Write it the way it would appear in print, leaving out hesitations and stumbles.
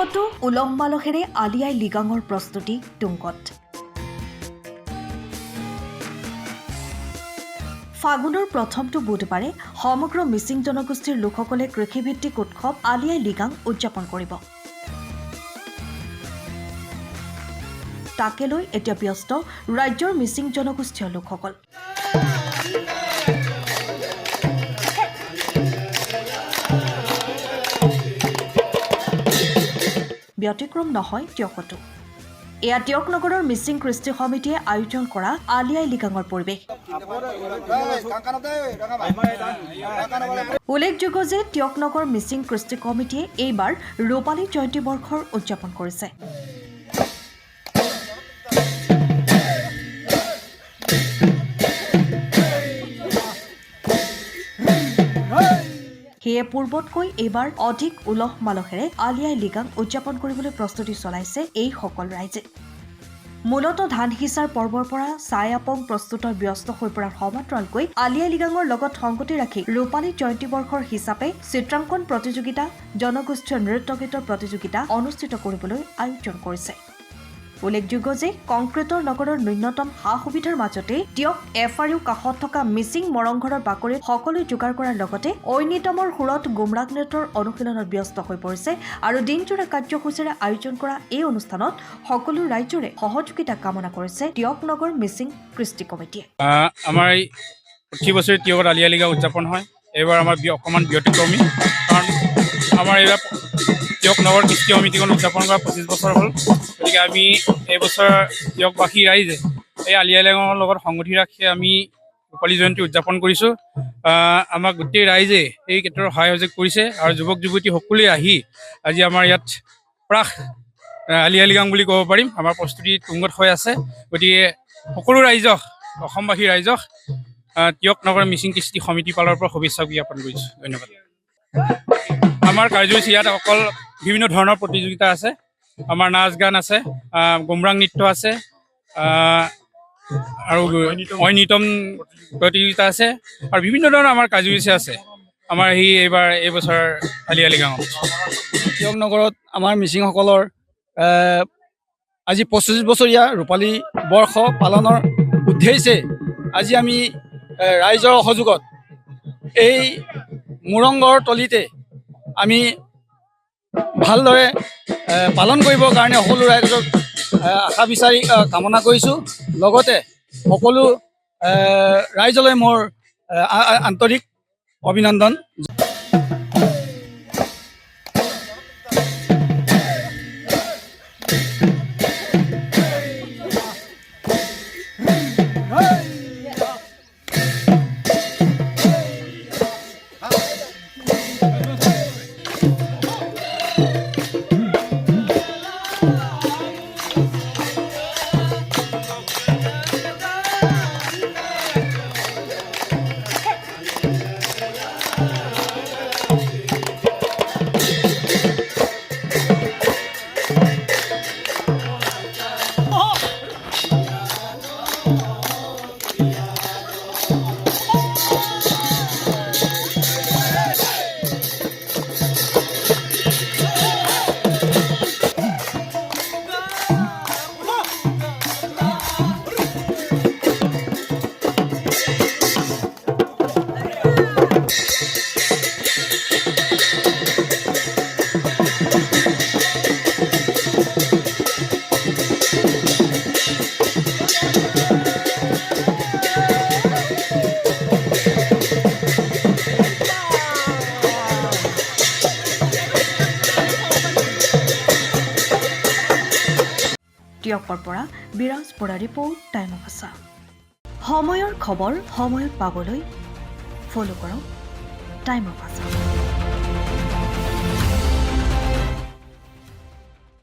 টিয়কতো উলহ মালহেৰে আলি আই লিগাঙৰ প্ৰস্তুতি তুংগত। ফাগুনৰ প্ৰথমটো বুধবাৰে সমগ্ৰ মিচিং জনগোষ্ঠীৰ লোকসকলে কৃষিভিত্তিক উৎসৱ আলি আই লিগাং উদযাপন কৰিব। তাকে লৈ এতিয়া ব্যস্ত ৰাজ্যৰ মিচিং জনগোষ্ঠীয় লোকসকল। ব্যতিক্ৰম নহয় টিয়কতো। এয়া টিয়ক নগৰৰ মিচিং কৃষ্টি সমিতিয়ে আয়োজন কৰা আলি আই লিগাঙৰ পৰিৱেশ। উল্লেখযোগ্য যে টিয়ক নগৰ মিচিং কৃষ্টি কমিটিয়ে এইবাৰ ৰূপালী জয়ন্তী বৰ্ষৰ উদযাপন কৰিছে। সেয়ে পূৰ্বতকৈ এইবাৰ অধিক উলহ মালহেৰে আলি আই লিগাং উদযাপন কৰিবলৈ প্ৰস্তুতি চলাইছে এইসকল ৰাইজে। মূলতঃ ধান সিঁচাৰ পৰ্বৰ পৰা চাই আপং প্ৰস্তুতৰ ব্যস্ত হৈ পৰাৰ সমান্তৰালকৈ আলি আই লিগাঙৰ লগত সংগতি ৰাখি ৰূপালী জয়ন্তী বৰ্ষৰ হিচাপে চিত্ৰাংকন প্ৰতিযোগিতা, জনগোষ্ঠীয় নৃত্য গীতৰ প্ৰতিযোগিতা অনুষ্ঠিত কৰিবলৈ আয়োজন কৰিছে। উল্লেখযোগ্য যে কংক্ৰিটৰ নগৰৰ ন্যূনতম সা সুবিধাৰ মাজতে টিয়ক এফআৰইউ কাষত থকা মিচিং মৰংঘৰৰ বাকৰিত সকলো যোগাৰ কৰাৰ লগতে ঐনিতমৰ সুৰত গুমৰাগ নৃত্যৰ অনুশীলনত ব্যস্ত হৈ পৰিছে আৰু দিনজোৰা কাৰ্যসূচীৰে আয়োজন কৰা এই অনুষ্ঠানত সকলো ৰাইজৰে সহযোগিতা কামনা কৰিছে টিয়ক নগৰ মিচিং কৃষ্টি কমিটিয়ে। আমাৰ এই প্ৰতি বছৰে টিয়কত আলি আই লিগাং উদযাপন হয়। এইবাৰ আমাৰ অকণমান ব্যতিক্ৰমী, কাৰণ আমাৰ এইবাৰ টিয়ক নগৰ কৃষ্টি সমিতিখন উদযাপন কৰা 25 বছৰ হ'ল। গতিকে আমি এইবছৰ টিয়কবাসী ৰাইজে এই আলি আই লিগাঙৰ লগত সংগতি ৰাখি আমি ৰূপালী জয়ন্তী উদযাপন কৰিছোঁ। আমাৰ গোটেই ৰাইজে এই ক্ষেত্ৰত সহায় সহযোগ কৰিছে আৰু যুৱক যুৱতী সকলোৱে আহি আজি আমাৰ ইয়াত প্ৰাক আলি আই লিগাং বুলি ক'ব পাৰিম আমাৰ প্ৰস্তুতি তুংগত হৈ আছে। গতিকে সকলো ৰাইজক, অসমবাসী ৰাইজক টিয়ক নগৰ মিচিং কৃষ্টি সমিতি ফালৰ পৰা শুভেচ্ছা জ্ঞাপন কৰিছোঁ। ধন্যবাদ। আমাৰ কাৰ্যসূচী ইয়াত অকল বিভিন্ন ধৰণৰ প্ৰতিযোগিতা আছে। আমাৰ নাচ গান আছে, গুমৰাং নৃত্য আছে, আৰু ঐনিতম প্ৰতিযোগিতা আছে আৰু বিভিন্ন ধৰণৰ আমাৰ কাৰ্যসূচী আছে আমাৰ এইবছৰ আলি আই লিগাঙত। টিয়ক নগৰত আমাৰ মিচিংসকলৰ আজি 25 বছৰীয়া ৰূপালী বৰ্ষ পালনৰ উদ্দেশ্যে আজি আমি ৰাইজৰ সহযোগত এই মোৰংঘৰ তলিতে আমি ভালদৰে পালন কৰিবৰ কাৰণে সকলো ৰাইজক আশা বিচাৰি কামনা কৰিছোঁ। লগতে সকলো ৰাইজলৈ মোৰ আন্তৰিক অভিনন্দন। টিয়কৰ পৰা বিৰাজ বৰা ৰিপৰ্ট, টাইম অফ আছা। সময়ৰ খবৰ সময়ত পাবলৈ ফ'ল' কৰক টাইম অফ আছা।